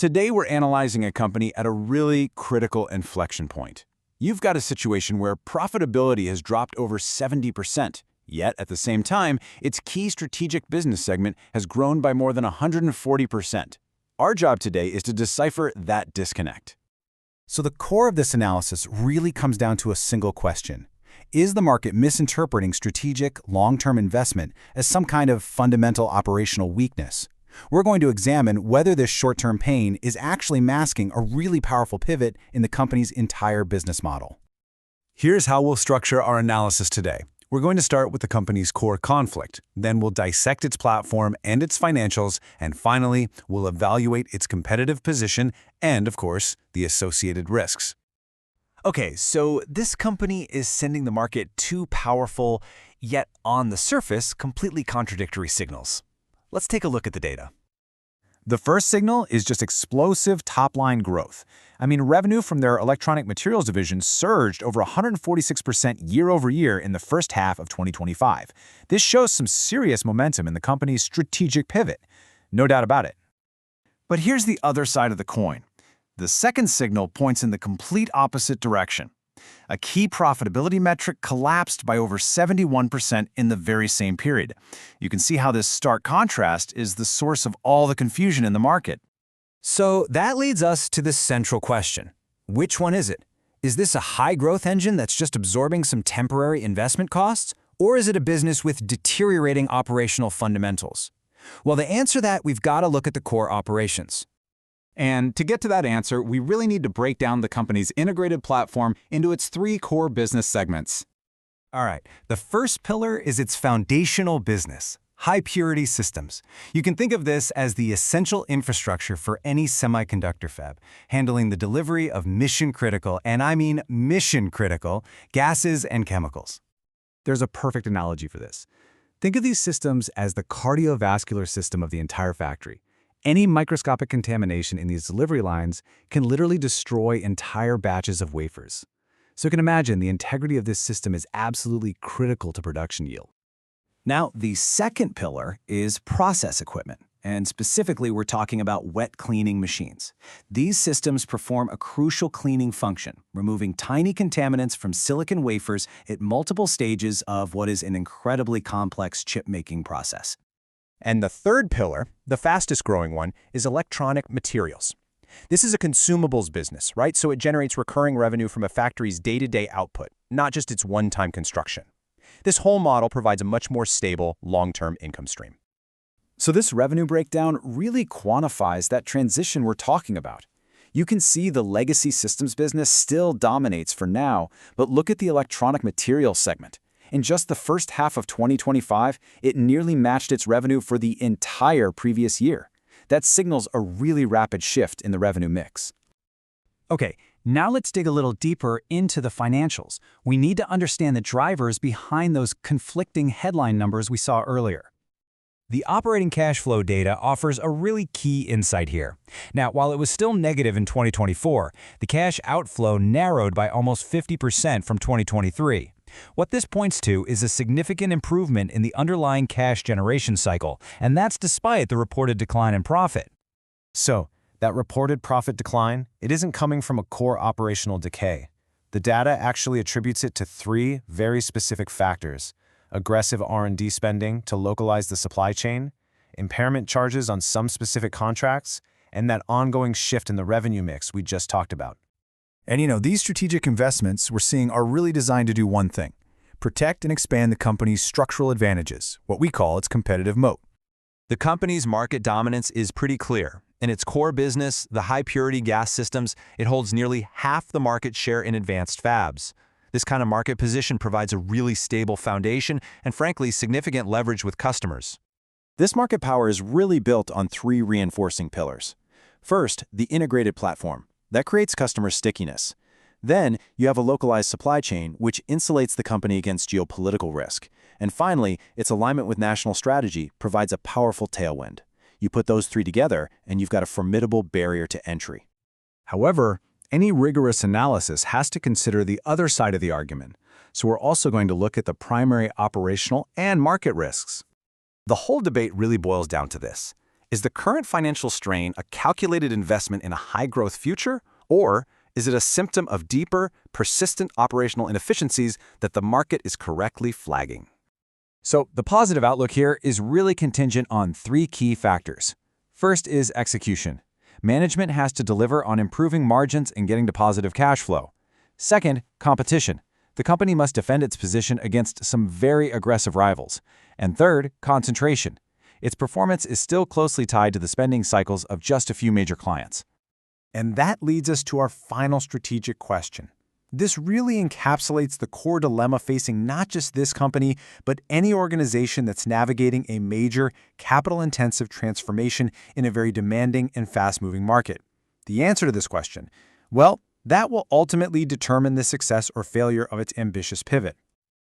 Today, we're analyzing a company at a really critical inflection point. You've got a situation where profitability has dropped over 70%, yet at the same time, its key strategic business segment has grown by more than 140%. Our job today is to decipher that disconnect. So the core of this analysis really comes down to a single question. Is the market misinterpreting strategic, long-term investment as some kind of fundamental operational weakness? We're going to examine whether this short-term pain is actually masking a really powerful pivot in the company's entire business model. Here's how we'll structure our analysis today. We're going to start with the company's core conflict, then we'll dissect its platform and its financials, and finally, we'll evaluate its competitive position and, of course, the associated risks. Okay, so this company is sending the market two powerful, yet on the surface, completely contradictory signals. Let's take a look at the data. The first signal is just explosive top-line growth. Revenue from their electronic materials division surged over 146% year-over-year in the first half of 2025. This shows some serious momentum in the company's strategic pivot. No doubt about it. But here's the other side of the coin. The second signal points in the complete opposite direction. A key profitability metric collapsed by over 71% in the very same period. You can see how this stark contrast is the source of all the confusion in the market. So that leads us to the central question. Which one is it? Is this a high-growth engine that's just absorbing some temporary investment costs? Or is it a business with deteriorating operational fundamentals? Well, to answer that, we've got to look at the core operations. And to get to that answer, we really need to break down the company's integrated platform into its three core business segments. All right, the first pillar is its foundational business, high-purity systems. You can think of this as the essential infrastructure for any semiconductor fab, handling the delivery of mission-critical, and I mean mission-critical, gases and chemicals. There's a perfect analogy for this. Think of these systems as the cardiovascular system of the entire factory. Any microscopic contamination in these delivery lines can literally destroy entire batches of wafers. So you can imagine the integrity of this system is absolutely critical to production yield. Now, the second pillar is process equipment, and specifically we're talking about wet cleaning machines. These systems perform a crucial cleaning function, removing tiny contaminants from silicon wafers at multiple stages of what is an incredibly complex chip-making process. And the third pillar, the fastest growing one, is electronic materials. This is a consumables business, right? So it generates recurring revenue from a factory's day-to-day output, not just its one-time construction. This whole model provides a much more stable, long-term income stream. So this revenue breakdown really quantifies that transition we're talking about. You can see the legacy systems business still dominates for now, but look at the electronic materials segment. In just the first half of 2025, it nearly matched its revenue for the entire previous year. That signals a really rapid shift in the revenue mix. Okay, now let's dig a little deeper into the financials. We need to understand the drivers behind those conflicting headline numbers we saw earlier. The operating cash flow data offers a really key insight here. Now, while it was still negative in 2024, the cash outflow narrowed by almost 50% from 2023. What this points to is a significant improvement in the underlying cash generation cycle, and that's despite the reported decline in profit. So, that reported profit decline, it isn't coming from a core operational decay. The data actually attributes it to three very specific factors: aggressive R&D spending to localize the supply chain, impairment charges on some specific contracts, and that ongoing shift in the revenue mix we just talked about. And these strategic investments we're seeing are really designed to do one thing: protect and expand the company's structural advantages, what we call its competitive moat. The company's market dominance is pretty clear. In its core business, the high-purity gas systems, it holds nearly half the market share in advanced fabs. This kind of market position provides a really stable foundation and, frankly, significant leverage with customers. This market power is really built on three reinforcing pillars. First, the integrated platform. That creates customer stickiness. Then, you have a localized supply chain, which insulates the company against geopolitical risk. And finally, its alignment with national strategy provides a powerful tailwind. You put those three together, and you've got a formidable barrier to entry. However, any rigorous analysis has to consider the other side of the argument. So we're also going to look at the primary operational and market risks. The whole debate really boils down to this. Is the current financial strain a calculated investment in a high-growth future, or is it a symptom of deeper, persistent operational inefficiencies that the market is correctly flagging? So the positive outlook here is really contingent on three key factors. First is execution. Management has to deliver on improving margins and getting to positive cash flow. Second, competition. The company must defend its position against some very aggressive rivals. And third, concentration. Its performance is still closely tied to the spending cycles of just a few major clients. And that leads us to our final strategic question. This really encapsulates the core dilemma facing not just this company, but any organization that's navigating a major, capital-intensive transformation in a very demanding and fast-moving market. The answer to this question? Well, that will ultimately determine the success or failure of its ambitious pivot.